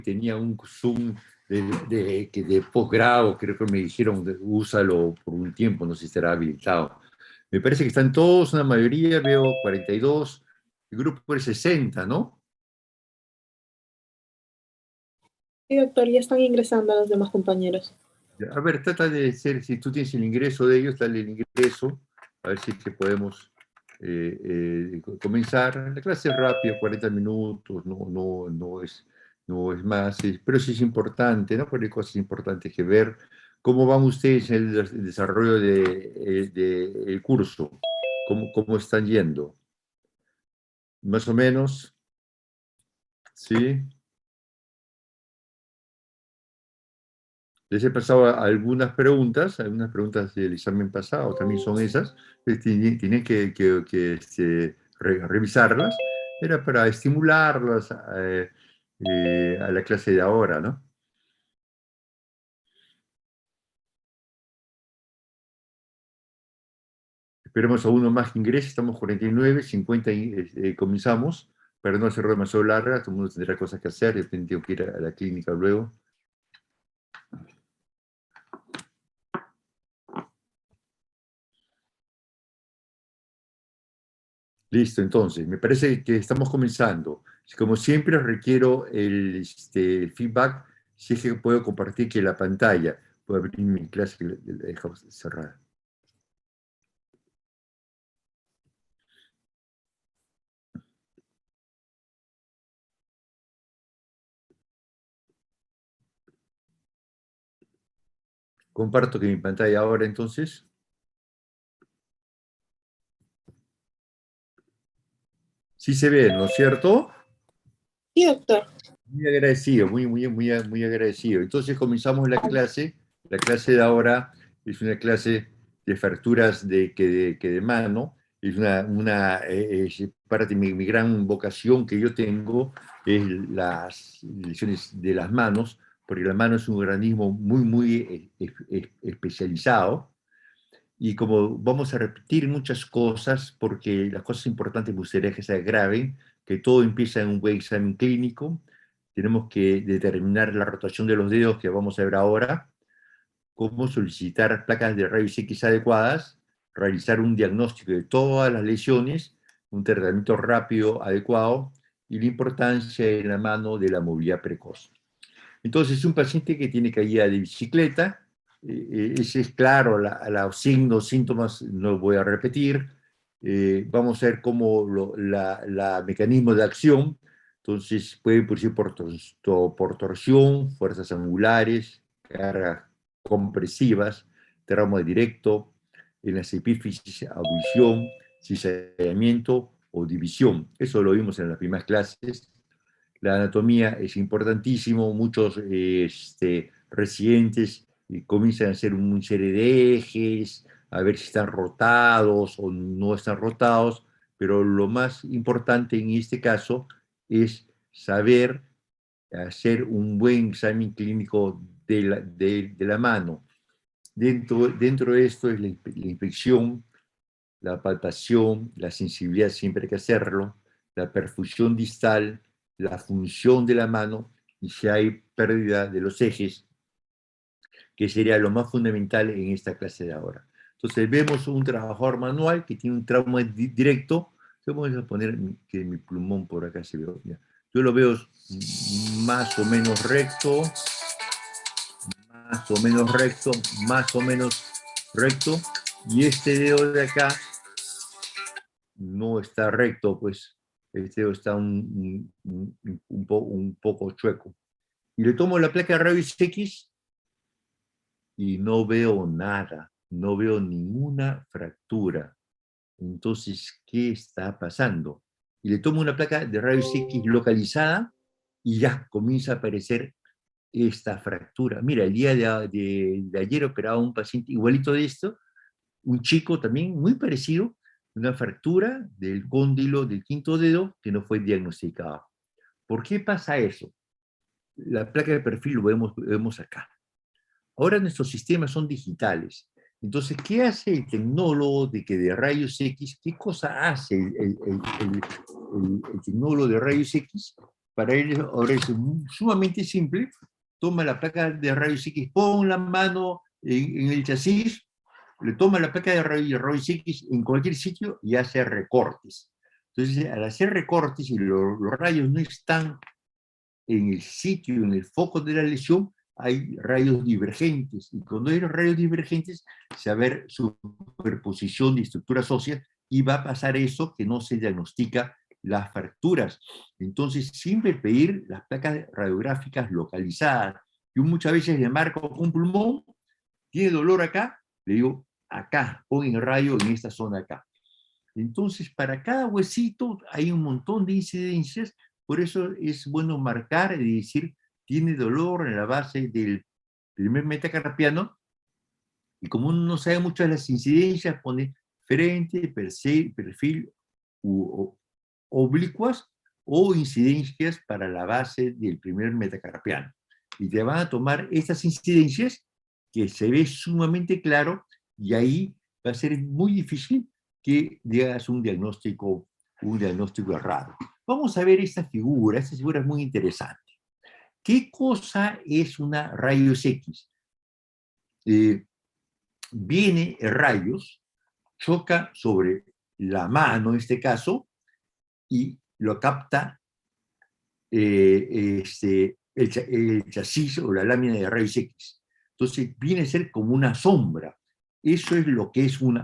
tenía un Zoom de posgrado, creo que me dijeron, úsalo por un tiempo, no sé si estará habilitado. Me parece que están todos, una mayoría, veo 42, el grupo es 60, ¿no? Sí, doctor, ya están ingresando los demás compañeros. A ver, trata de ser, si tú tienes el ingreso de ellos, dale el ingreso, a ver si que podemos comenzar. La clase es rápida, 40 minutos, no es más, pero sí es importante, ¿no? Porque hay cosas importantes que ver. ¿Cómo van ustedes en el desarrollo del curso? ¿Cómo están yendo? Más o menos, ¿sí? Les he pasado algunas preguntas del examen pasado también son esas, tienen que revisarlas, era para estimularlas a la clase de ahora, ¿no? Esperemos a uno más que ingrese, estamos 49, 50 comenzamos, para no hacerlo demasiado larga, todo el mundo tendrá cosas que hacer, yo tengo que ir a la clínica luego. Listo, entonces, me parece que estamos comenzando. Como siempre, requiero el feedback, si es que puedo compartir que la pantalla, puedo abrir mi clase que la dejamos cerrada. Comparto que mi pantalla ahora, entonces. Sí se ve, ¿no es cierto? Sí, doctor. Muy agradecido, muy agradecido. Entonces comenzamos la clase. La clase de ahora es una clase de fracturas que de mano. Es parte de mi gran vocación que yo tengo, es las lesiones de las manos, porque la mano es un organismo muy especializado. Y como vamos a repetir muchas cosas, porque las cosas importantes me gustaría que se graben, que todo empieza en un buen examen clínico, tenemos que determinar la rotación de los dedos que vamos a ver ahora, cómo solicitar placas de rayos X adecuadas, realizar un diagnóstico de todas las lesiones, un tratamiento rápido, adecuado, y la importancia en la mano de la movilidad precoz. Entonces, un paciente que tiene caída de bicicleta, ese es claro, los signos, síntomas, no voy a repetir. Vamos a ver cómo la mecanismo de acción. Entonces, puede producir por torsión, fuerzas angulares, cargas compresivas, trauma directo, en las epífisis, abulsión, cizallamiento o división. Eso lo vimos en las primeras clases. La anatomía es importantísimo, muchos residentes comienzan a hacer una serie de ejes, a ver si están rotados o no están rotados, pero lo más importante en este caso es saber hacer un buen examen clínico de la mano. Dentro de esto es la inspección, la palpación, la sensibilidad, siempre hay que hacerlo, la perfusión distal, la función de la mano, y si hay pérdida de los ejes, que sería lo más fundamental en esta clase de ahora. Entonces vemos un trabajador manual que tiene un trauma directo. Vamos a poner que mi plumón por acá se ve. Yo lo veo más o menos recto, más o menos recto, más o menos recto, y este dedo de acá no está recto, pues este dedo está un poco chueco. Y le tomo la placa de rayos X y no veo nada, no veo ninguna fractura. Entonces, ¿qué está pasando? Y le tomo una placa de rayos X localizada y ya comienza a aparecer esta fractura. Mira, el día de ayer operaba un paciente igualito de esto, un chico también muy parecido, una fractura del cóndilo del quinto dedo que no fue diagnosticada. ¿Por qué pasa eso? La placa de perfil lo vemos acá. Ahora nuestros sistemas son digitales. Entonces, ¿qué hace el tecnólogo de rayos X? ¿Qué cosa hace el tecnólogo de rayos X para ellos ahora es sumamente simple. Toma la placa de rayos X, pon la mano en el chasis, le toma la placa de rayos X en cualquier sitio y hace recortes. Entonces, al hacer recortes y los rayos no están en el sitio, en el foco de la lesión, hay rayos divergentes. Y cuando hay rayos divergentes, se va a ver superposición de estructuras óseas y va a pasar eso que no se diagnostica las fracturas. Entonces, siempre pedir las placas radiográficas localizadas. Yo muchas veces le marco un pulmón, tiene dolor acá, le digo, acá, pon el rayo en esta zona acá. Entonces, para cada huesito hay un montón de incidencias, por eso es bueno marcar y decir, tiene dolor en la base del primer metacarpiano, y como uno no sabe mucho de las incidencias, pone frente, perfil oblicuas o incidencias para la base del primer metacarpiano. Y te van a tomar estas incidencias que se ve sumamente claro, y ahí va a ser muy difícil que hagas un diagnóstico errado. Vamos a ver esta figura es muy interesante. ¿Qué cosa es una rayos X? Viene rayos, choca sobre la mano en este caso, y lo capta el chasis o la lámina de rayos X. Entonces viene a ser como una sombra. Eso es lo que es un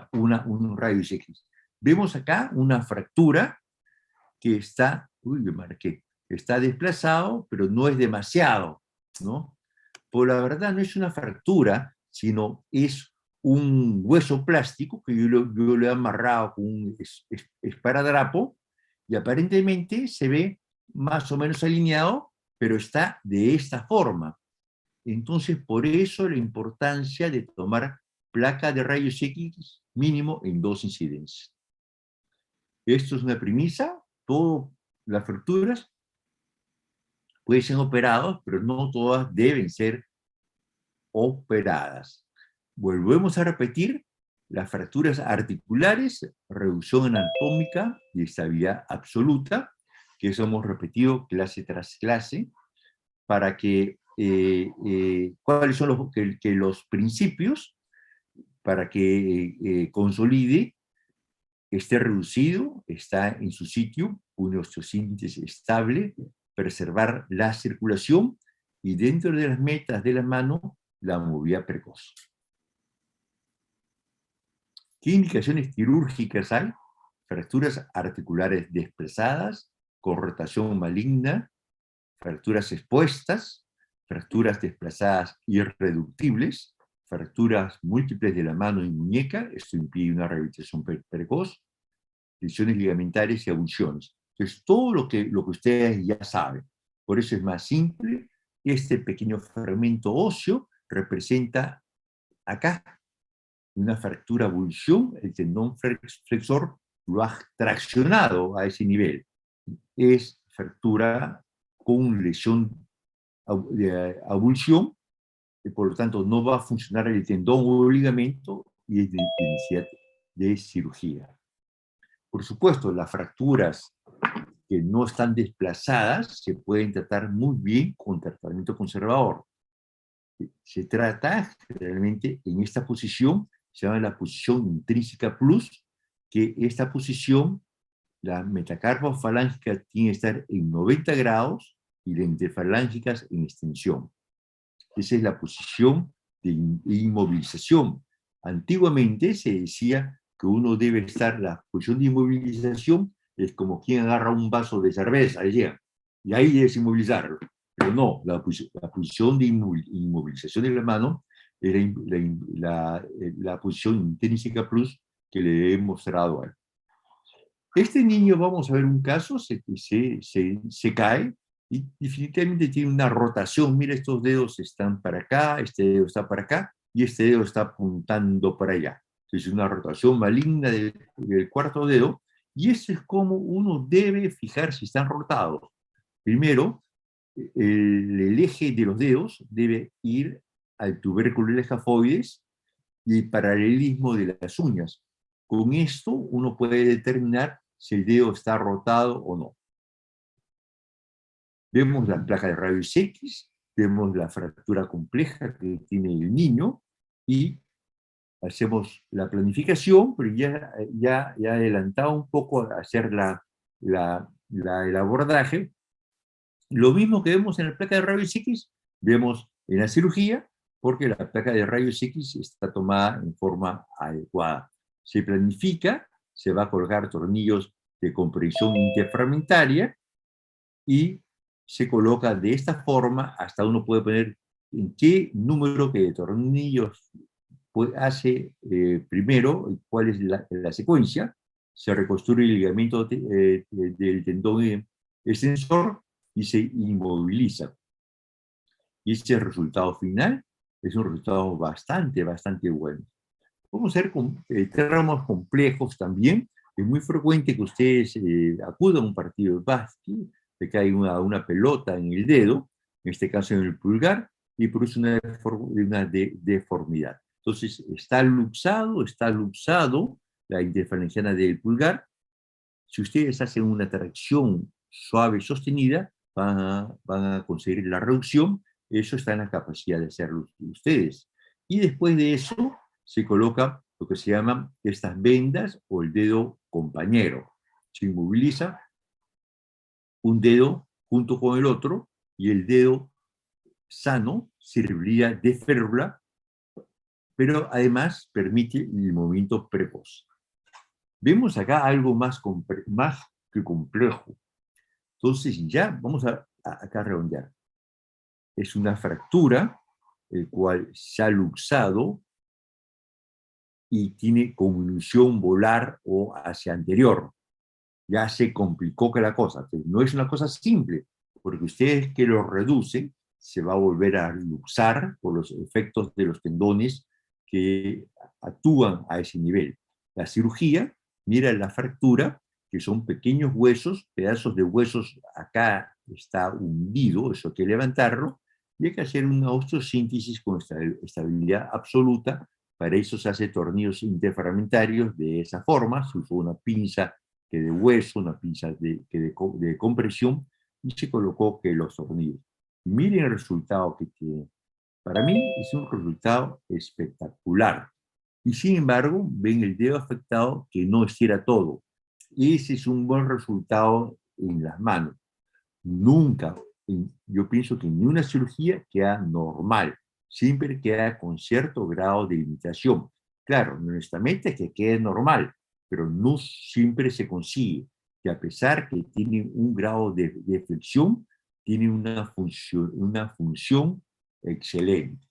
rayos X. Vemos acá una fractura que está, me marqué, está desplazado, pero no es demasiado, ¿no? Pues la verdad no es una fractura, sino es un hueso plástico que yo lo he amarrado con un esparadrapo, y aparentemente se ve más o menos alineado, pero está de esta forma. Entonces, por eso la importancia de tomar placa de rayos X mínimo en 2 incidencias. Esto es una premisa, todas las fracturas pueden ser operadas, pero no todas deben ser operadas. Volvemos a repetir, las fracturas articulares, reducción anatómica y estabilidad absoluta, que eso hemos repetido clase tras clase, para que, cuáles son los principios para que consolide, esté reducido, está en su sitio, una osteosíntesis estable, preservar la circulación y dentro de las metas de la mano, la movilidad precoz. ¿Qué indicaciones quirúrgicas hay? Fracturas articulares desplazadas, con rotación maligna, fracturas expuestas, fracturas desplazadas irreductibles, fracturas múltiples de la mano y muñeca, esto impide una rehabilitación precoz, lesiones ligamentarias y avulsiones. Entonces, todo lo que ustedes ya saben. Por eso es más simple. Este pequeño fragmento óseo representa acá una fractura avulsión, el tendón flexor lo ha traccionado a ese nivel. Es fractura con lesión de avulsión, y por lo tanto no va a funcionar el tendón o el ligamento, y es de necesidad de cirugía. Por supuesto, las fracturas que no están desplazadas se pueden tratar muy bien con tratamiento conservador. Se trata generalmente en esta posición, se llama la posición intrínseca plus, que esta posición, la metacarpofalángica tiene que estar en 90 grados y la interfalángicas en extensión. Esa es la posición de inmovilización. Antiguamente se decía que uno debe estar, la posición de inmovilización es como quien agarra un vaso de cerveza, decía, y ahí debes inmovilizarlo. Pero no, la posición de inmovilización de la mano es la posición intrínseca plus que le he mostrado a él. Este niño, vamos a ver un caso, se cae y definitivamente tiene una rotación. Mira, estos dedos están para acá, este dedo está para acá y este dedo está apuntando para allá. Entonces, una rotación maligna del cuarto dedo, y eso es como uno debe fijar si están rotados. Primero, el eje de los dedos debe ir al tubérculo de escafoides y el paralelismo de las uñas. Con esto uno puede determinar si el dedo está rotado o no. Vemos la placa de rayos X, vemos la fractura compleja que tiene el niño y hacemos la planificación, pero ya adelantado un poco a hacer el abordaje. Lo mismo que vemos en la placa de rayos X, vemos en la cirugía, porque la placa de rayos X está tomada en forma adecuada. Se planifica, se va a colgar tornillos de comprensión interfragmentaria y se coloca de esta forma, hasta uno puede poner en qué número de tornillos hace primero, cuál es la secuencia, se reconstruye el ligamento del tendón extensor y se inmoviliza. Y este resultado final es un resultado bastante bueno. Vamos a ver tramos complejos también. Es muy frecuente que ustedes acudan a un partido de básquet, que cae una pelota en el dedo, en este caso en el pulgar, y produce una deformidad. Entonces, está luxado la interferenciana del pulgar. Si ustedes hacen una tracción suave sostenida, van a conseguir la reducción. Eso está en la capacidad de hacerlo ustedes. Y después de eso, se coloca lo que se llaman estas vendas o el dedo compañero. Se inmoviliza un dedo junto con el otro y el dedo sano serviría de férula, pero además permite el movimiento precoz. Vemos acá algo más que complejo. Entonces ya vamos acá a redondear. Es una fractura, el cual se ha luxado y tiene convolución volar o hacia anterior. Ya se complicó que la cosa. Entonces, no es una cosa simple, porque ustedes que lo reducen, se va a volver a luxar por los efectos de los tendones que actúan a ese nivel. La cirugía mira la fractura, que son pequeños huesos, pedazos de huesos, acá está hundido, eso hay que levantarlo, y hay que hacer una osteosíntesis con estabilidad absoluta. Para eso se hace tornillos interfragmentarios de esa forma, se usa una pinza que de hueso, una pinza de compresión, y se colocó que los tornillos. Miren el resultado que tiene. Para mí es un resultado espectacular. Y sin embargo, ven el dedo afectado que no estira todo. Ese es un buen resultado en las manos. Nunca, yo pienso que ni una cirugía queda normal, siempre queda con cierto grado de limitación. Claro, honestamente que quede normal, pero no siempre se consigue, que a pesar que tiene un grado de flexión, tiene una función excelente.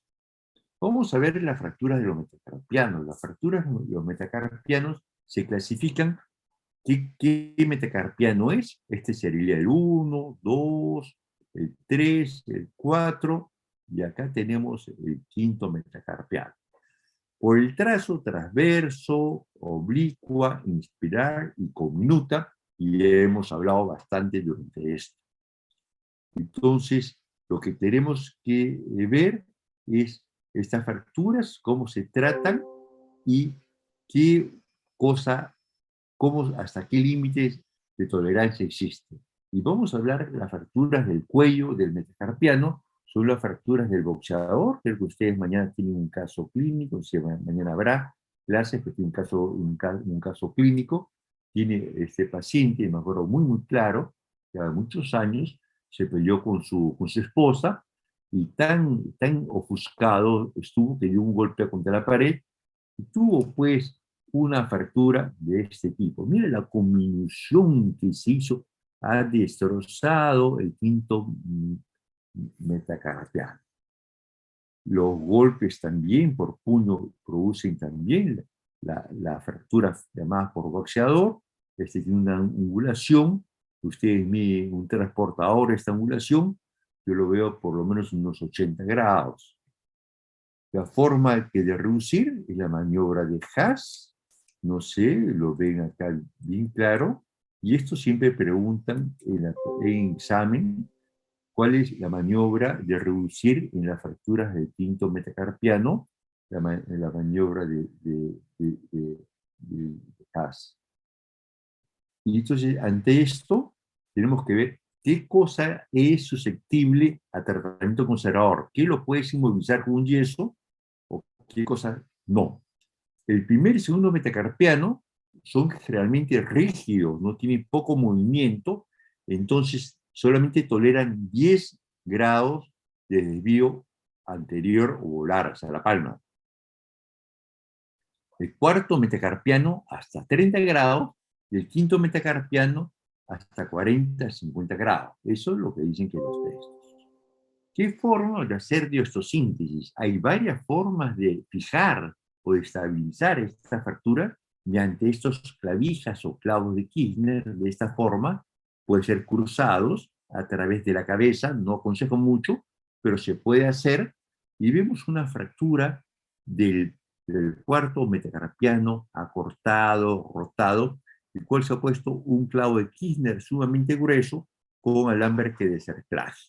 Vamos a ver las fracturas de los metacarpianos. Las fracturas de los metacarpianos se clasifican. ¿Qué metacarpiano es? Este sería el 1, 2, el 3, el 4, y acá tenemos el quinto metacarpiano. Por el trazo transverso, oblicua, inspirar y comminuta, y hemos hablado bastante durante esto. Entonces, lo que tenemos que ver es estas fracturas, cómo se tratan y qué cosa, hasta qué límites de tolerancia existen. Y vamos a hablar de las fracturas del cuello del metacarpiano, son las fracturas del boxeador. Creo que ustedes mañana tienen un caso clínico, mañana habrá clases, que tiene un caso clínico. Tiene este paciente, me acuerdo muy claro, que hace muchos años se peleó con su esposa y tan ofuscado estuvo que dio un golpe contra la pared y tuvo pues una fractura de este tipo. Mira la conminución que se hizo, ha destrozado el quinto metacarpiano. Los golpes también por puño producen también la fractura llamada por boxeador. Este tiene una angulación. Ustedes miden un transportador, esta angulación, yo lo veo por lo menos unos 80 grados. La forma de reducir es la maniobra de Haas. No sé, lo ven acá bien claro. Y esto siempre preguntan en examen cuál es la maniobra de reducir en las fracturas del quinto metacarpiano, la maniobra de Haas. Y entonces, ante esto, tenemos que ver ¿Qué cosa es susceptible a tratamiento conservador? ¿Qué lo puedes inmovilizar con un yeso o qué cosa no? El primer y segundo metacarpiano son generalmente rígidos, no tienen poco movimiento, entonces solamente toleran 10 grados de desvío anterior o volar hacia la palma. El cuarto metacarpiano hasta 30 grados y el quinto metacarpiano hasta 40, 50 grados. Eso es lo que dicen que los textos. ¿Qué forma de hacer diostosíntesis? Hay varias formas de fijar o de estabilizar esta fractura mediante estos clavijas o clavos de Kirchner. De esta forma pueden ser cruzados a través de la cabeza, no aconsejo mucho, pero se puede hacer y vemos una fractura del cuarto metacarpiano acortado, rotado, el cual se ha puesto un clavo de Kirchner sumamente grueso con alambre de cerclaje.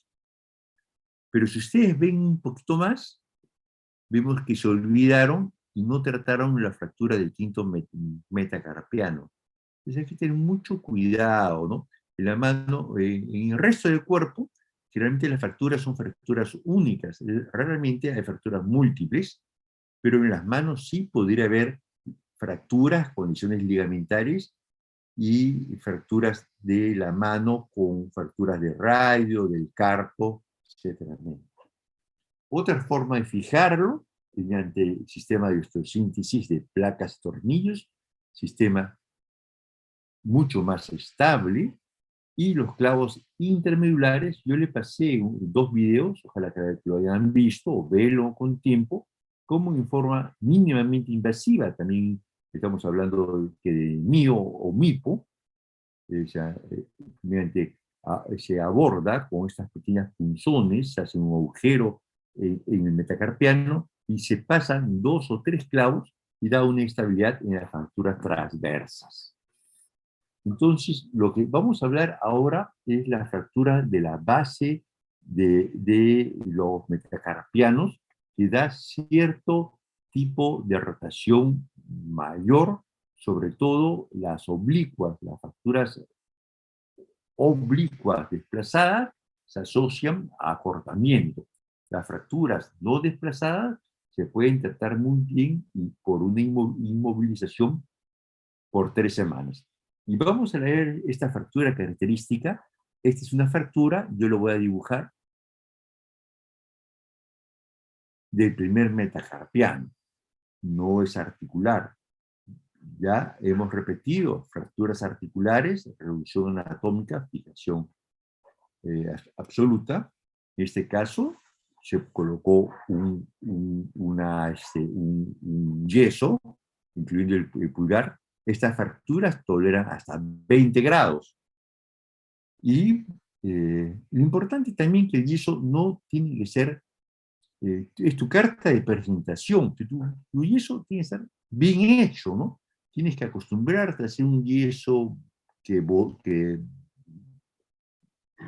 Pero si ustedes ven un poquito más, vemos que se olvidaron y no trataron la fractura del quinto metacarpiano. Entonces hay que tener mucho cuidado, ¿no? En la mano, en el resto del cuerpo, generalmente las fracturas son fracturas únicas. Raramente hay fracturas múltiples, pero en las manos sí podría haber fracturas, condiciones ligamentarias y fracturas de la mano con fracturas de radio, del carpo, etc. Otra forma de fijarlo, mediante el sistema de osteosíntesis de placas tornillos, sistema mucho más estable, y los clavos intermedulares. Yo le pasé dos videos, ojalá que lo hayan visto, o velo con tiempo, como en forma mínimamente invasiva. También estamos hablando de MIO o MIPO, mediante se aborda con estas pequeñas punzones, se hace un agujero en el metacarpiano y se pasan 2 o 3 clavos y da una estabilidad en las fracturas transversas. Entonces, lo que vamos a hablar ahora es la fractura de la base de los metacarpianos, que da cierto tipo de rotación mayor, sobre todo las oblicuas, las fracturas oblicuas desplazadas se asocian a acortamiento. Las fracturas no desplazadas se pueden tratar muy bien y por una inmovilización por 3 semanas. Y vamos a leer esta fractura característica. Esta es una fractura, yo lo voy a dibujar, del primer metacarpiano. No es articular. Ya hemos repetido fracturas articulares, reducción anatómica, fijación absoluta. En este caso, se colocó un yeso, incluyendo el pulgar. Estas fracturas toleran hasta 20 grados. Y lo importante también que el yeso no tiene que ser, es tu carta de presentación. Tu yeso tiene que estar bien hecho, ¿no? Tienes que acostumbrarte a hacer un yeso que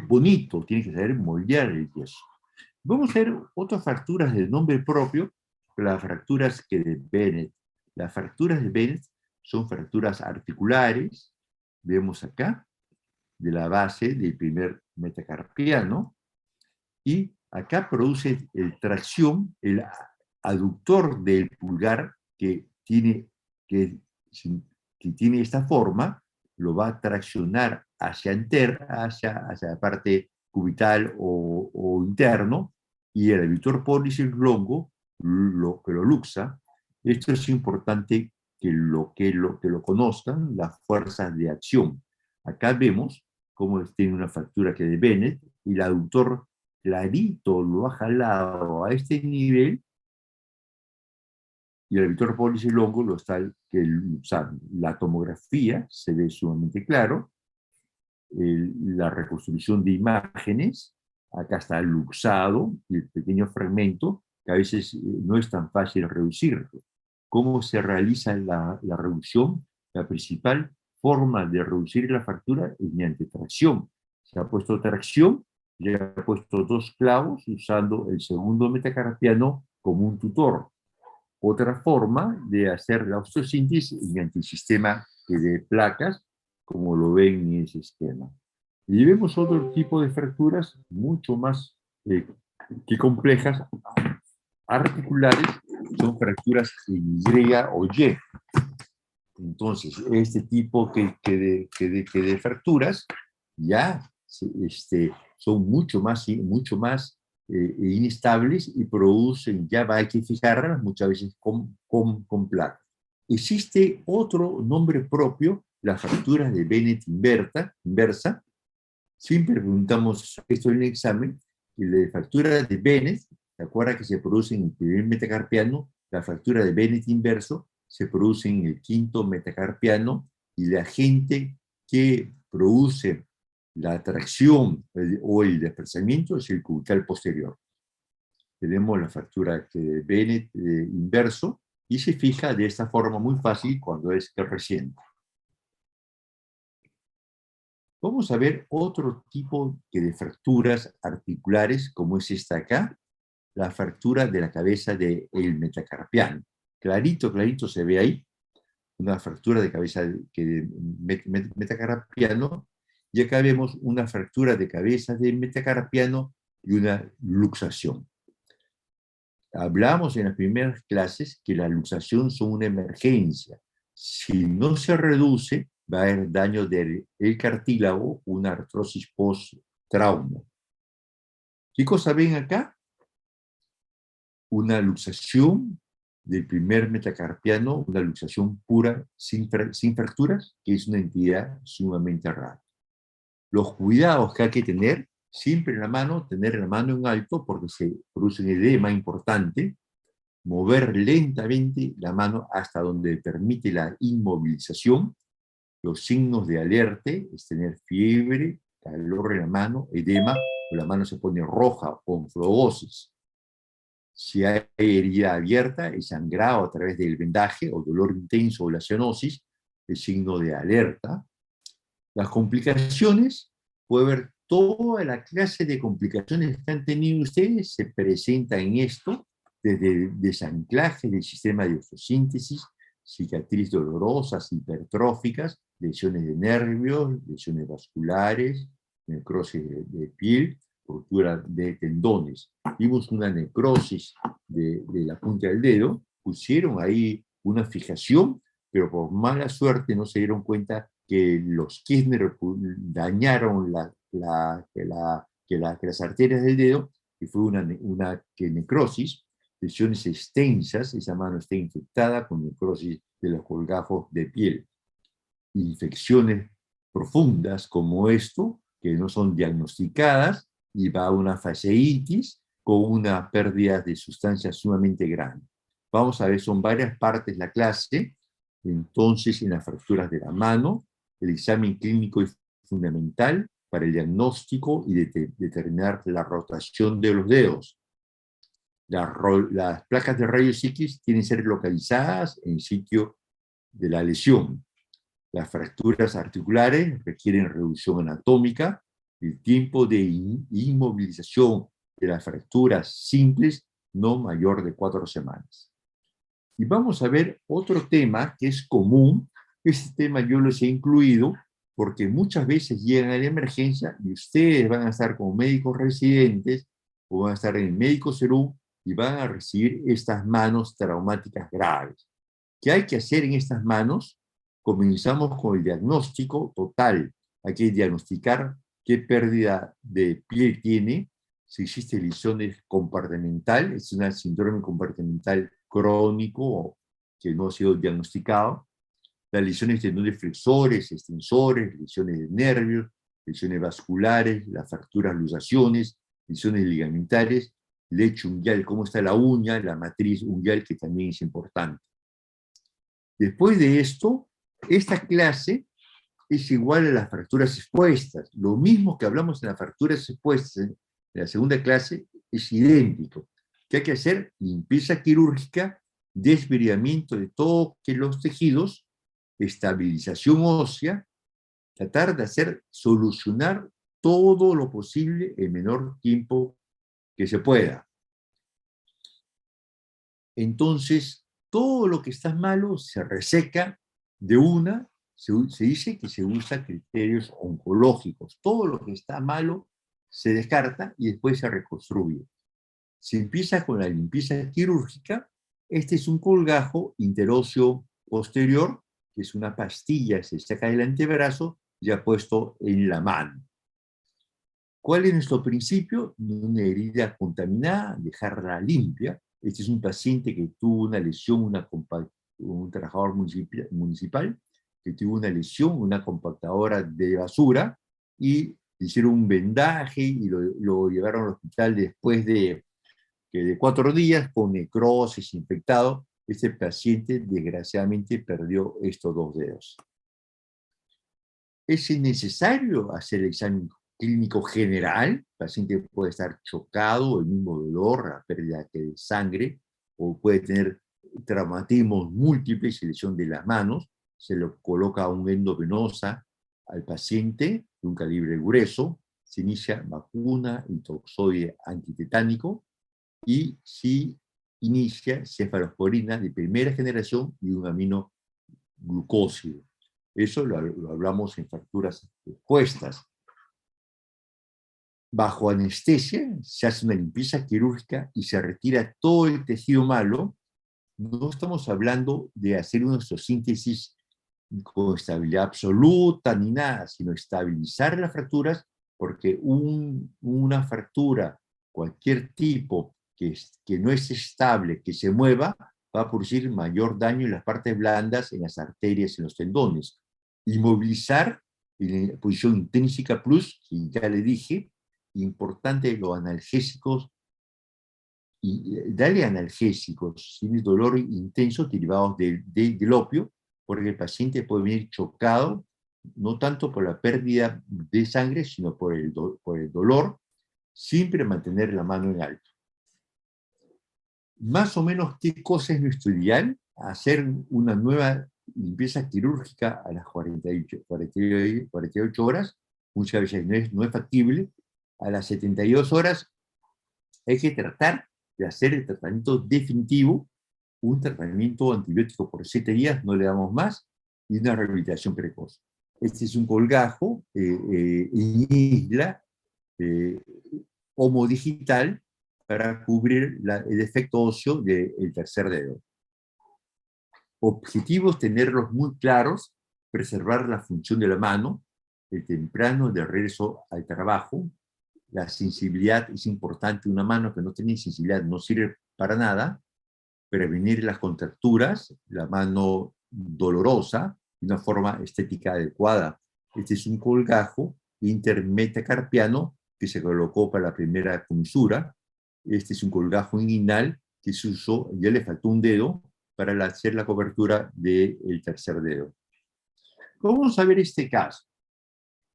bonito, tienes que saber moldear el yeso. Vamos a ver otras fracturas del nombre propio, las fracturas de Bennett. Las fracturas de Bennett son fracturas articulares, vemos acá, de la base del primer metacarpiano, y acá produce tracción el aductor del pulgar que tiene esta forma, lo va a traccionar hacia la parte cubital o interno, y el aductor pollicis longo que lo luxa. Esto es importante que lo conozcan, las fuerzas de acción. Acá vemos cómo tiene una fractura que de Bennett, y el aductor clarito lo ha jalado a este nivel, y el aductor pollicis longo lo está luxando. La tomografía se ve sumamente claro, la reconstrucción de imágenes, acá está luxado, y el pequeño fragmento, que a veces no es tan fácil reducirlo. ¿Cómo se realiza la reducción? La principal forma de reducir la fractura es mediante tracción. Se ha puesto tracción, y ha puesto 2 clavos usando el segundo metacarpiano como un tutor. Otra forma de hacer la osteosíntesis mediante el sistema de placas, como lo ven en ese esquema. Y vemos otro tipo de fracturas mucho más que complejas, articulares, son fracturas en Y o Y. Entonces, este tipo que de fracturas ya son mucho más inestables y producen, ya hay que fijarlas muchas veces con placa. Existe otro nombre propio, las fracturas de Bennett inversa. Siempre preguntamos esto en el examen, y la fractura de Bennett, ¿se acuerda que se produce en el primer metacarpiano? La fractura de Bennett inverso se produce en el quinto metacarpiano y la gente que produce la atracción o el desplazamiento es el cubital posterior. Tenemos la fractura de Bennett inverso y se fija de esta forma muy fácil cuando es reciente. Vamos a ver otro tipo de fracturas articulares, como es esta acá, la fractura de la cabeza del metacarpiano. Clarito, clarito se ve ahí, una fractura de cabeza de metacarpiano, y acá vemos una fractura de cabeza de metacarpiano y una luxación. Hablamos en las primeras clases que la luxación son una emergencia. Si no se reduce, va a haber daño del cartílago, una artrosis post-trauma. ¿Qué cosa ven acá? Una luxación del primer metacarpiano, una luxación pura, sin fracturas, que es una entidad sumamente rara. Los cuidados que hay que tener, siempre en la mano, tener la mano en alto, porque se produce un edema importante, mover lentamente la mano hasta donde permite la inmovilización. Los signos de alerta es tener fiebre, calor en la mano, edema, o la mano se pone roja con flebosis. Si hay herida abierta, el sangrado a través del vendaje o dolor intenso o la cianosis, el signo de alerta. Las complicaciones, puede haber toda la clase de complicaciones que han tenido ustedes, se presenta en esto, desde desanclaje del sistema de fotosíntesis, cicatrices dolorosas, hipertróficas, lesiones de nervios, lesiones vasculares, necrosis de piel, ruptura de tendones. Vimos una necrosis de la punta del dedo, pusieron ahí una fijación, pero por mala suerte no se dieron cuenta que los Kirchner dañaron las arterias del dedo, y fue una necrosis, lesiones extensas, esa mano está infectada con necrosis de los colgajos de piel. Infecciones profundas como esto, que no son diagnosticadas, y va a una fasciitis con una pérdida de sustancias sumamente grande. Vamos a ver, son varias partes la clase. Entonces, en las fracturas de la mano, el examen clínico es fundamental para el diagnóstico y determinar la rotación de los dedos. Las placas de rayos X tienen que ser localizadas en el sitio de la lesión. Las fracturas articulares requieren reducción anatómica. El tiempo de inmovilización de las fracturas simples no mayor de 4 semanas. Y vamos a ver otro tema que es común. Este tema yo los he incluido porque muchas veces llegan a la emergencia y ustedes van a estar como médicos residentes o van a estar en el médico Serú y van a recibir estas manos traumáticas graves. ¿Qué hay que hacer en estas manos? Comenzamos con el diagnóstico total. Hay que diagnosticar qué pérdida de piel tiene, si existe lesiones compartimental, es una síndrome compartimental crónico que no ha sido diagnosticado, las lesiones de tendones flexores, extensores, lesiones de nervios, lesiones vasculares, las fracturas, luxaciones, lesiones ligamentarias, lecho unguial, cómo está la uña, la matriz unguial, que también es importante. Después de esto, esta clase es igual a las fracturas expuestas. Lo mismo que hablamos en las fracturas expuestas en la segunda clase es idéntico. ¿Qué hay que hacer? Limpieza quirúrgica, desbridamiento de todos los tejidos, estabilización ósea, tratar de solucionar todo lo posible en menor tiempo que se pueda. Entonces, todo lo que está malo se reseca de una, Se dice que se usa criterios oncológicos. Todo lo que está malo se descarta y después se reconstruye. Se empieza con la limpieza quirúrgica. Este es un colgajo interóseo posterior, que es una pastilla, se saca del antebrazo ya puesto en la mano. ¿Cuál es nuestro principio? Una herida contaminada, dejarla limpia. Este es un paciente que tuvo una lesión, un trabajador municipal que tuvo una lesión, una compactadora de basura, y le hicieron un vendaje y lo llevaron al hospital después de 4 días con necrosis, infectado. Este paciente desgraciadamente perdió estos 2 dedos. ¿Es necesario hacer el examen clínico general? El paciente puede estar chocado, el mismo dolor, la pérdida de sangre, o puede tener traumatismos múltiples y lesión de las manos. Se le coloca un endovenosa al paciente de un calibre grueso, se inicia vacuna y toxoide antitetánico, y si inicia cefalosporina de primera generación y un aminoglucósido. Eso lo hablamos en fracturas expuestas. Bajo anestesia se hace una limpieza quirúrgica y se retira todo el tejido malo. No estamos hablando de hacer una osteosíntesis con estabilidad absoluta ni nada, sino estabilizar las fracturas, porque una fractura, cualquier tipo que no es estable, que se mueva, va a producir mayor daño en las partes blandas, en las arterias, en los tendones. Inmovilizar en la posición intrínseca plus, que ya le dije, importante los analgésicos, y darle analgésicos sin dolor intenso derivados del opio, porque el paciente puede venir chocado, no tanto por la pérdida de sangre, sino por el dolor. Siempre mantener la mano en alto. Más o menos, ¿qué cosa es nuestro ideal? Hacer una nueva limpieza quirúrgica a las 48 horas. Muchas veces no es factible. A las 72 horas hay que tratar de hacer el tratamiento definitivo, un tratamiento antibiótico por 7 días, no le damos más, y una rehabilitación precoz. Este es un colgajo en isla homodigital para cubrir el efecto óseo del tercer dedo. Objetivos: tenerlos muy claros, preservar la función de la mano, el temprano de regreso al trabajo. La sensibilidad es importante. Una mano que no tiene sensibilidad no sirve para nada. Prevenir las contracturas, la mano dolorosa, de una forma estética adecuada. Este es un colgajo intermetacarpiano que se colocó para la primera comisura. Este es un colgajo inguinal que se usó, ya le faltó un dedo para hacer la cobertura del tercer dedo. Vamos a ver este caso.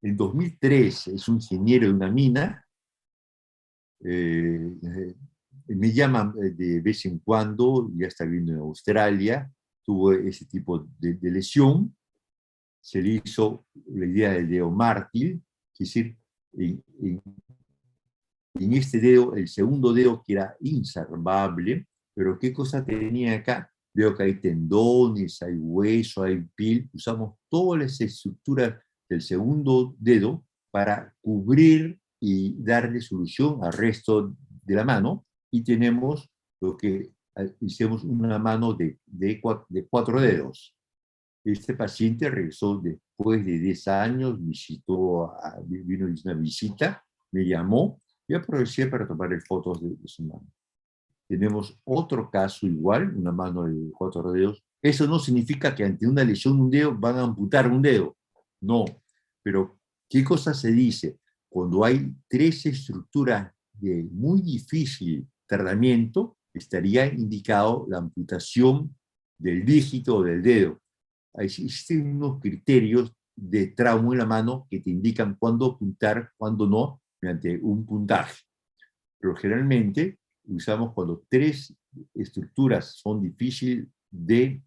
En 2003 es un ingeniero de una mina, me llama de vez en cuando, ya está viviendo en Australia, tuvo ese tipo de lesión, se le hizo la idea del dedo mártir, es decir, en este dedo, el segundo dedo que era inservable, pero ¿qué cosa tenía acá? Veo que hay tendones, hay hueso, hay piel, usamos todas las estructuras del segundo dedo para cubrir y darle solución al resto de la mano, y tenemos lo que hicimos, una mano de 4 dedos. Este paciente regresó después de 10 años, vino a una visita, me llamó y aproveché para tomar fotos de su mano. Tenemos otro caso igual, una mano de 4 dedos. Eso no significa que ante una lesión de un dedo van a amputar un dedo. No. Pero, ¿qué cosa se dice? Cuando hay 3 estructuras de muy difícil tratamiento, estaría indicado la amputación del dígito o del dedo. Existen unos criterios de trauma en la mano que te indican cuándo apuntar, cuándo no, mediante un puntaje. Pero generalmente usamos cuando 3 estructuras son difíciles de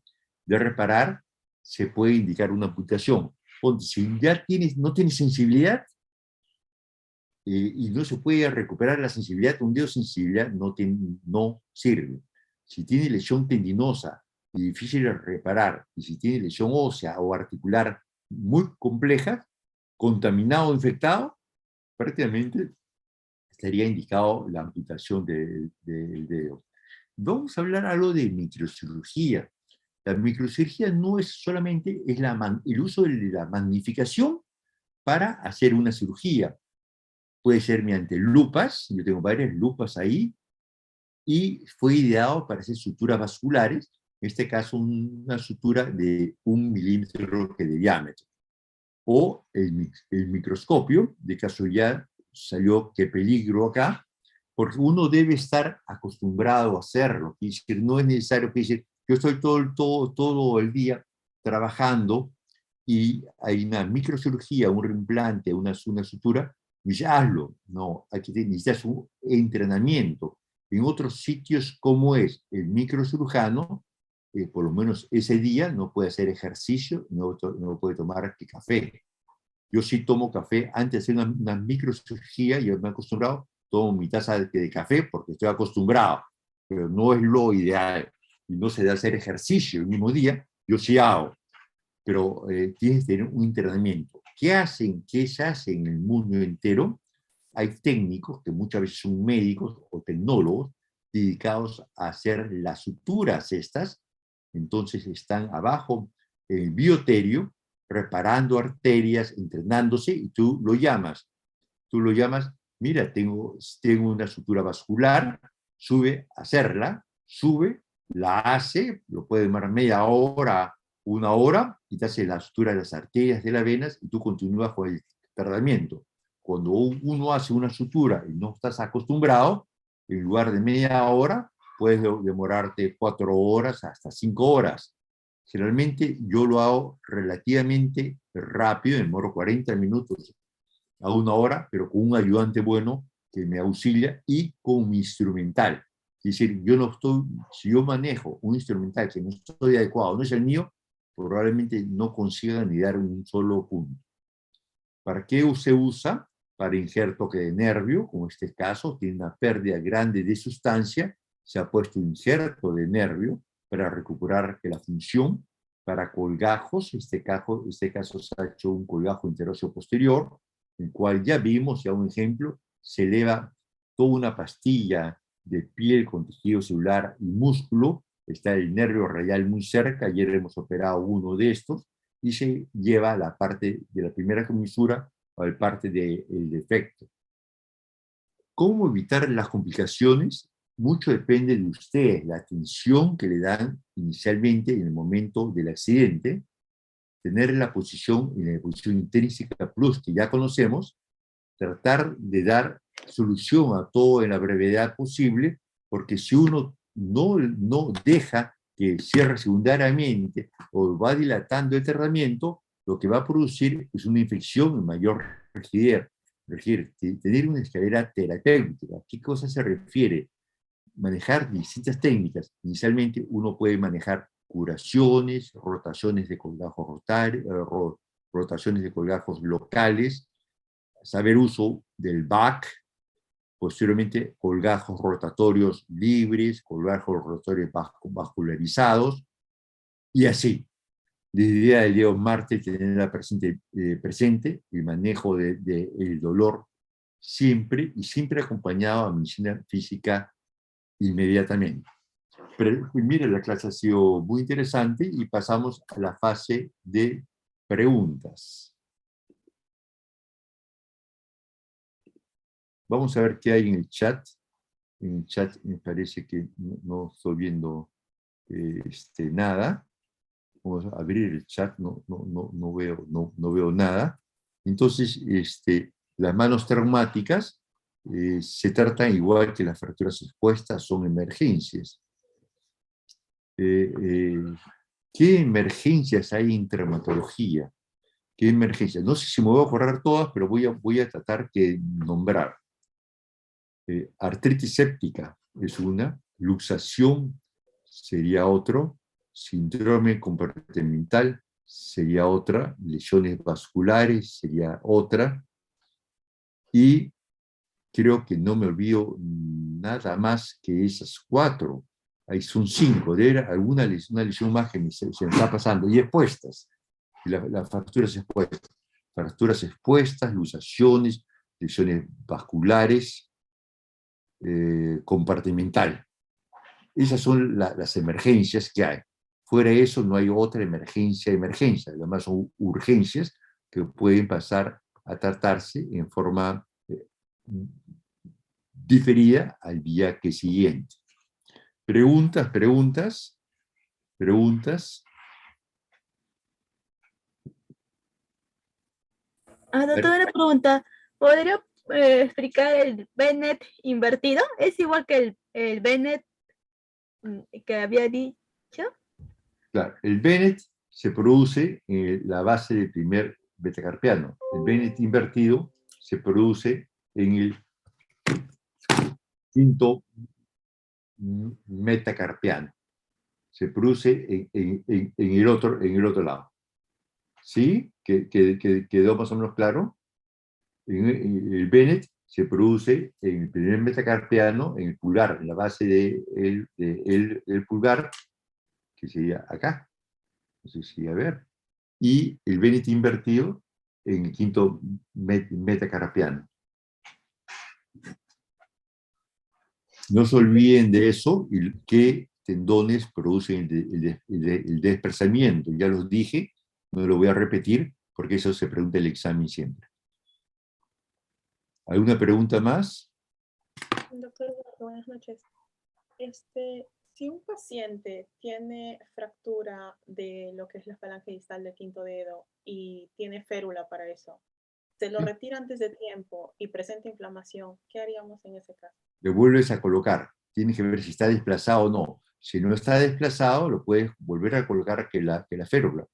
reparar, se puede indicar una amputación. Si ya no tienes sensibilidad y no se puede recuperar la sensibilidad, un dedo sin sensibilidad no sirve. Si tiene lesión tendinosa y difícil de reparar, y si tiene lesión ósea o articular muy complejas, contaminado o infectado, prácticamente estaría indicado la amputación del dedo. Vamos a hablar algo de microcirugía. La microcirugía no es solamente el uso de la magnificación para hacer una cirugía. Puede ser mediante lupas, yo tengo varias lupas ahí, y fue ideado para hacer suturas vasculares, en este caso una sutura de 1 milímetro de diámetro. O el microscopio, de casualidad salió qué peligro acá, porque uno debe estar acostumbrado a hacerlo. Es decir, no es necesario que decir, yo estoy todo el día trabajando y hay una microcirugía, un reimplante, una sutura, y ya hazlo. No, aquí necesitas un entrenamiento. En otros sitios como es el microcirujano, por lo menos ese día no puede hacer ejercicio, no puede tomar café. Yo sí tomo café antes de hacer una microcirugía, yo me he acostumbrado, tomo mi taza de café porque estoy acostumbrado, pero no es lo ideal. Y no se debe hacer ejercicio el mismo día, yo sí hago, pero tienes que tener un entrenamiento. ¿Qué se hace en el mundo entero? Hay técnicos que muchas veces son médicos o tecnólogos dedicados a hacer las suturas estas, entonces están abajo en el bioterio, reparando arterias, entrenándose, y tú lo llamas, mira, tengo una sutura vascular, sube a hacerla, sube, la hace, lo puede demorar media hora, 1 hora, y te hace la sutura de las arterias de las venas y tú continúas con el tratamiento. Cuando uno hace una sutura y no estás acostumbrado, en lugar de media hora, puedes demorarte 4 horas hasta 5 horas. Generalmente yo lo hago relativamente rápido, demoro 40 minutos a 1 hora, pero con un ayudante bueno que me auxilia y con mi instrumental. Es decir, si yo manejo un instrumental que no estoy adecuado, no es el mío, probablemente no consiga ni dar un solo punto. ¿Para qué se usa? Para injerto de nervio, como en este caso, tiene una pérdida grande de sustancia, se ha puesto injerto de nervio para recuperar la función, para colgajos, en este caso se ha hecho un colgajo interóseo posterior, el cual ya vimos, ya un ejemplo, se eleva toda una pastilla de piel con tejido celular y músculo, está el nervio radial muy cerca, ayer hemos operado uno de estos, y se lleva a la parte de la primera comisura o la parte del defecto. ¿Cómo evitar las complicaciones? Mucho depende de ustedes, la atención que le dan inicialmente en el momento del accidente, tener en la posición intrínseca plus que ya conocemos, tratar de dar solución a todo en la brevedad posible, porque si uno no deja que cierre secundariamente o va dilatando el tratamiento, lo que va a producir es una infección en mayor rigidez. Tener una escalera terapéutica. ¿A qué cosa se refiere? Manejar distintas técnicas. Inicialmente uno puede manejar curaciones, rotaciones de colgajos rotaciones de colgajos locales, saber uso del back, posteriormente colgajos rotatorios libres, colgajos rotatorios vascularizados, y así. Desde el día del día martes tener presente el manejo del dolor siempre y siempre acompañado a medicina física inmediatamente. Pero mire, la clase ha sido muy interesante y pasamos a la fase de preguntas. Vamos a ver qué hay en el chat. En el chat me parece que no estoy viendo nada. Vamos a abrir el chat, no veo nada. Entonces, las manos traumáticas se tratan igual que las fracturas expuestas, son emergencias. ¿Qué emergencias hay en traumatología? ¿Qué emergencias? No sé si me voy a correr todas, pero voy a tratar de nombrar. Artritis séptica es una, luxación sería otro, síndrome compartimental sería otra, lesiones vasculares sería otra, y creo que no me olvido nada más que esas 4. Ahí son 5, de alguna una lesión más que se me está pasando, y expuestas. y las fracturas expuestas, luxaciones, lesiones vasculares, compartimental. Esas son las emergencias que hay. Fuera de eso no hay otra emergencia. Además son urgencias que pueden pasar a tratarse en forma diferida al día que siguiente. Preguntas. Doctor, una pregunta. ¿Podría explicar el Bennett invertido? ¿Es igual que el Bennett que había dicho? Claro, el Bennett se produce en la base del primer betacarpiano. El Bennett invertido se produce en el quinto metacarpiano. Se produce en el otro lado. ¿Sí? ¿Quedó más o menos claro? El Bennett se produce en el primer metacarpiano, en el pulgar, en la base del pulgar, que sería acá. No sé si a ver. Y el Bennett invertido en el quinto metacarpiano. No se olviden de eso, y qué tendones producen el desplazamiento. Ya los dije, no lo voy a repetir, porque eso se pregunta en el examen siempre. ¿Alguna pregunta más? Doctor, buenas noches. Si un paciente tiene fractura de lo que es la falange distal del quinto dedo y tiene férula para eso, se lo retira antes de tiempo y presenta inflamación, ¿qué haríamos en ese caso? Lo vuelves a colocar. Tienes que ver si está desplazado o no. Si no está desplazado, lo puedes volver a colocar que la férula.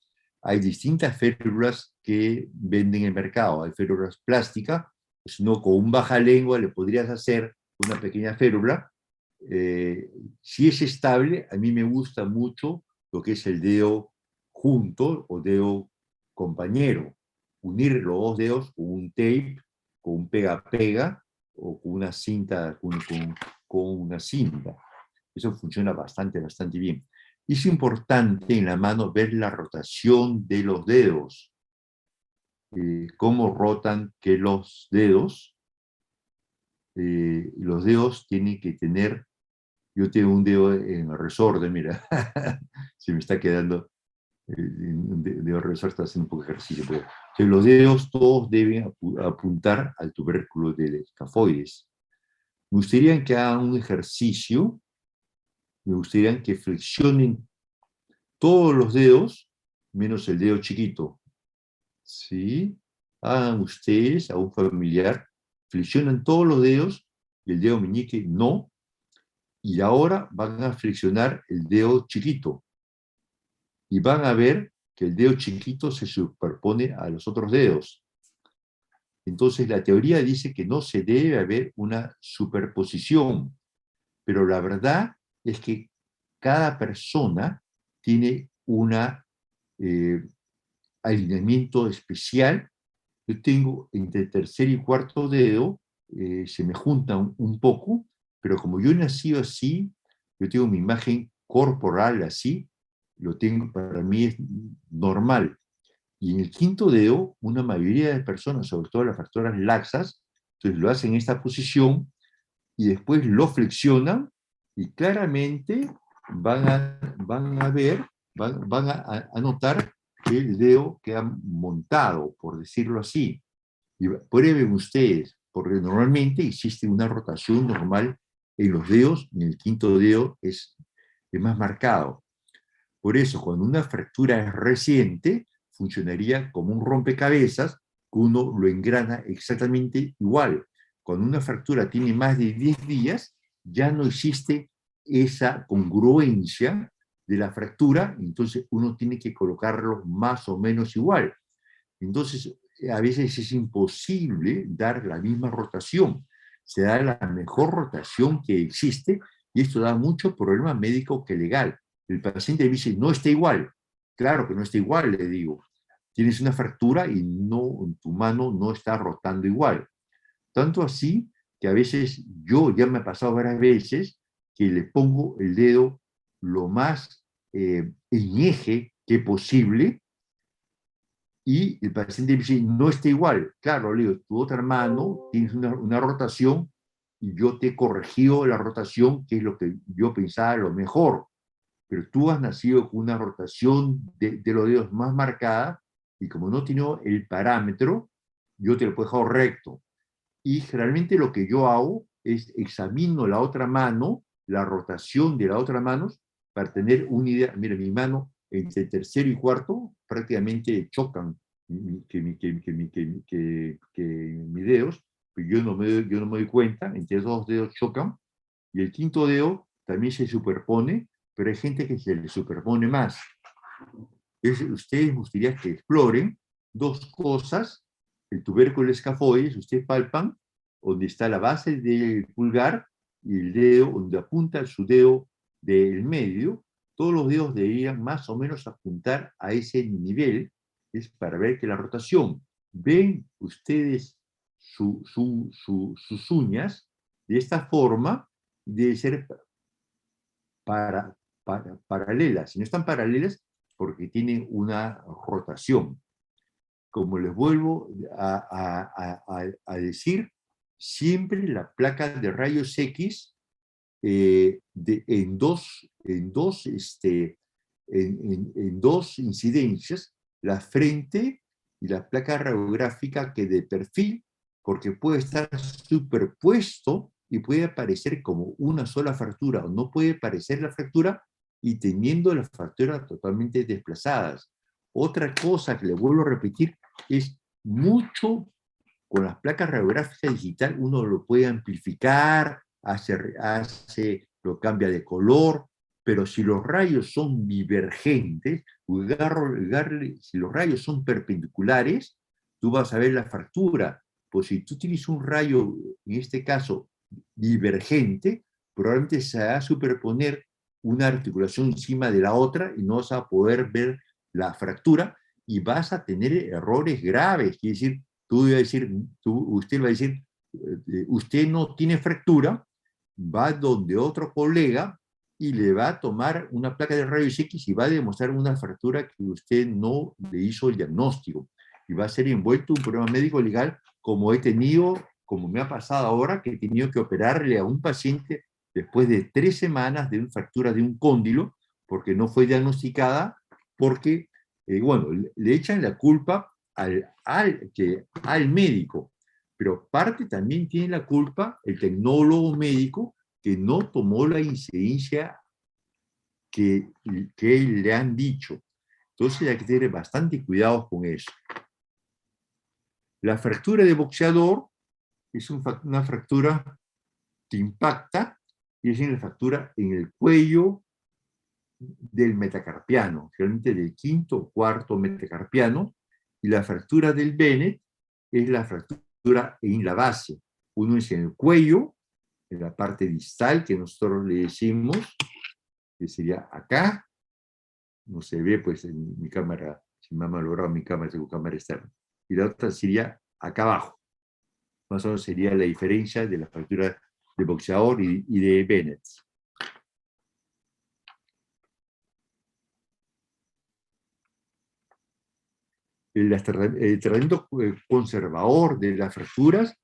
Hay distintas férulas que venden en el mercado. Hay férulas plásticas, si no, con un baja lengua le podrías hacer una pequeña férula. Si es estable, a mí me gusta mucho lo que es el dedo junto o dedo compañero. Unir los dos dedos con un tape, con un pega-pega o con una cinta, con una cinta. Eso funciona bastante bien. Es importante en la mano ver la rotación de los dedos. Cómo rotan que los dedos tienen que tener. Yo tengo un dedo en el resorte, mira, se me está quedando un dedo resorte, está haciendo un poco de ejercicio. Pero, los dedos todos deben apuntar al tubérculo del escafoides. Me gustaría que hagan un ejercicio, me gustaría que flexionen todos los dedos, menos el dedo chiquito. ¿Sí? Hagan ustedes a un familiar, flexionan todos los dedos y el dedo meñique no. Y ahora van a flexionar el dedo chiquito. Y van a ver que el dedo chiquito se superpone a los otros dedos. Entonces la teoría dice que no se debe haber una superposición. Pero la verdad es que cada persona tiene un alineamiento especial. Yo tengo entre tercer y cuarto dedo, se me juntan un poco, pero como yo he nacido así, yo tengo mi imagen corporal así, lo tengo, para mí es normal. Y en el quinto dedo, una mayoría de personas, sobre todo las fracturas laxas, entonces lo hacen en esta posición y después lo flexionan y claramente van a ver, van a notar que el dedo queda montado, por decirlo así. Y prueben ustedes, porque normalmente existe una rotación normal en los dedos, y en el quinto dedo es más marcado. Por eso, cuando una fractura es reciente, funcionaría como un rompecabezas, que uno lo engrana exactamente igual. Cuando una fractura tiene más de 10 días, ya no existe esa congruencia de la fractura, entonces uno tiene que colocarlo más o menos igual. Entonces, a veces es imposible dar la misma rotación. Se da la mejor rotación que existe y esto da mucho problema médico que legal. El paciente me dice, no está igual. Claro que no está igual, le digo. Tienes una fractura y no, tu mano no está rotando igual. Tanto así que a veces ya me ha pasado varias veces que le pongo el dedo lo más en eje que posible Y el paciente me dice, no está igual. Claro, le digo, tu otro hermano tienes una rotación y yo te he corregido la rotación, que es lo que yo pensaba lo mejor. Pero tú has nacido con una rotación de los dedos más marcada y como no tiene el parámetro, yo te lo he dejado recto. Y generalmente lo que yo hago es examino la otra mano, la rotación de la otra mano, para tener una idea. Mira, mi mano entre tercero y cuarto prácticamente chocan que mis dedos, pero yo no me doy cuenta, entre esos dos dedos chocan, y el quinto dedo también se superpone, pero hay gente que se le superpone más. Entonces, ustedes gustaría que exploren dos cosas, el tubérculo escafoides, ustedes palpan donde está la base del pulgar y el dedo, donde apunta su dedo del medio, todos los dedos deberían más o menos apuntar a ese nivel, es para ver que la rotación, ven ustedes sus uñas de esta forma, debe ser paralelas. Si no están paralelas, porque tienen una rotación. Como les vuelvo a decir, siempre la placa de rayos X en dos incidencias, la frente y la placa radiográfica que de perfil, porque puede estar superpuesto y puede aparecer como una sola fractura, o no puede aparecer la fractura y teniendo las fracturas totalmente desplazadas. Otra cosa que le vuelvo a repetir es mucho con las placas radiográficas digital, uno lo puede amplificar, lo cambia de color, pero si los rayos son divergentes, si los rayos son perpendiculares, tú vas a ver la fractura. Pues si tú tienes un rayo, en este caso, divergente, probablemente se va a superponer una articulación encima de la otra y no vas a poder ver la fractura y vas a tener errores graves. Quiere decir, usted va a decir, usted no tiene fractura, va donde otro colega y le va a tomar una placa de rayos X y va a demostrar una fractura que usted no le hizo el diagnóstico. Y va a ser envuelto un problema médico legal como he tenido, como me ha pasado ahora, que he tenido que operarle a un paciente después de 3 semanas de una fractura de un cóndilo, porque no fue diagnosticada, porque, bueno, le echan la culpa al médico, pero parte también tiene la culpa el tecnólogo médico que no tomó la incidencia que le han dicho. Entonces hay que tener bastante cuidado con eso. La fractura de boxeador es una fractura que impacta y es una fractura en el cuello del metacarpiano, realmente del quinto o cuarto metacarpiano, y la fractura del Bennett es la fractura en la base. Uno es en el cuello, en la parte distal, que nosotros le decimos, que sería acá, no se ve pues en mi cámara, si me ha malogrado mi cámara, tengo cámara externa, y la otra sería acá abajo. Más o menos sería la diferencia de la fractura de boxeador y de Bennett. El tratamiento conservador de las fracturas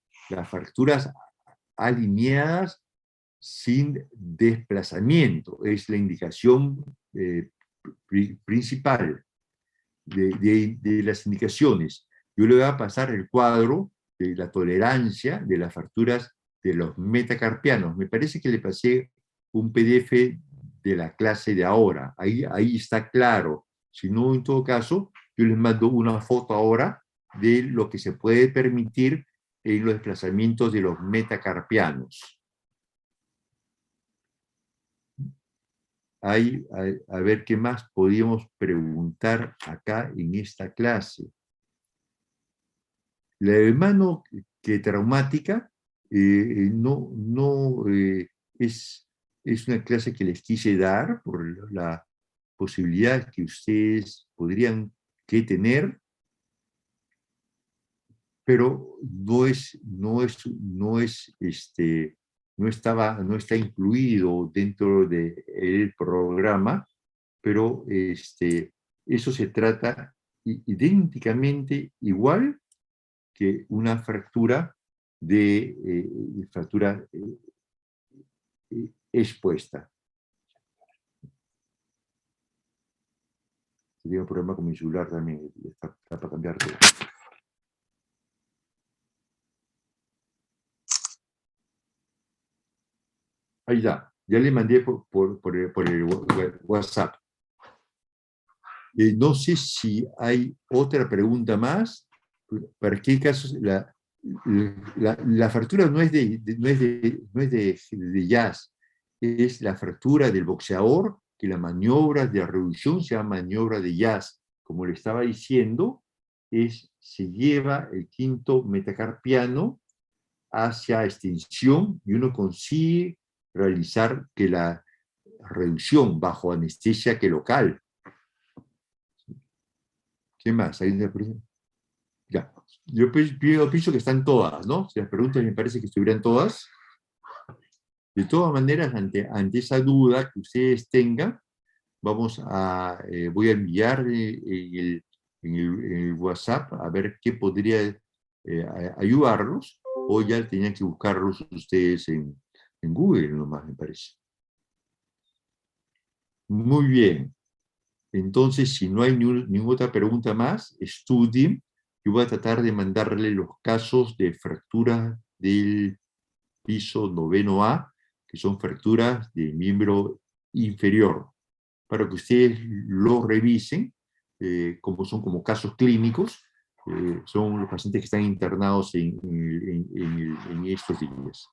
alineadas sin desplazamiento, es la indicación principal de las indicaciones. Yo le voy a pasar el cuadro de la tolerancia de las fracturas de los metacarpianos. Me parece que le pasé un PDF de la clase de ahora. Ahí está claro. Si no, en todo caso, yo les mando una foto ahora de lo que se puede permitir en los desplazamientos de los metacarpianos. A ver qué más podíamos preguntar acá en esta clase. La de mano que traumática es una clase que les quise dar por la posibilidad que ustedes podrían tener, pero no está incluido dentro del programa, pero eso se trata idénticamente igual que una fractura expuesta. Tengo un problema con mi celular también, está para cambiar todo. Ahí ya le mandé por el WhatsApp. No sé si hay otra pregunta más. ¿Para qué casos? La fractura no es de jazz, es la fractura del boxeador, que la maniobra de reducción se llama maniobra de jazz. Como le estaba diciendo, se lleva el quinto metacarpiano hacia extinción y uno consigue realizar que la reducción bajo anestesia que local. ¿Qué más? ¿Hay una pregunta? Ya. Yo pienso que están todas, ¿no? Si las preguntas me parece que estuvieran todas. De todas maneras, ante esa duda que ustedes tengan, voy a enviar en el WhatsApp a ver qué podría ayudarlos, o ya tenían que buscarlos ustedes en Google nomás, me parece. Muy bien. Entonces, si no hay ninguna otra pregunta más, estudien. Yo voy a tratar de mandarle los casos de fracturas del piso 9A, que son fracturas del miembro inferior, para que ustedes lo revisen, como son como casos clínicos, son los pacientes que están internados en estos días.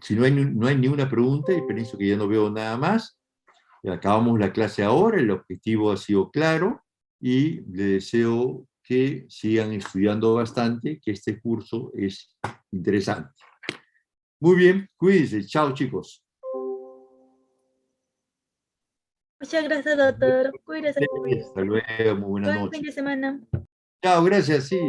Si no hay ninguna pregunta, y pienso que ya no veo nada más, acabamos la clase ahora, el objetivo ha sido claro, y les deseo que sigan estudiando bastante, que este curso es interesante. Muy bien, cuídense. Chao, chicos. Muchas gracias, doctor. Cuídese. Hasta luego, muy buenas Buen fin noches. de semana. Chao, gracias, sí.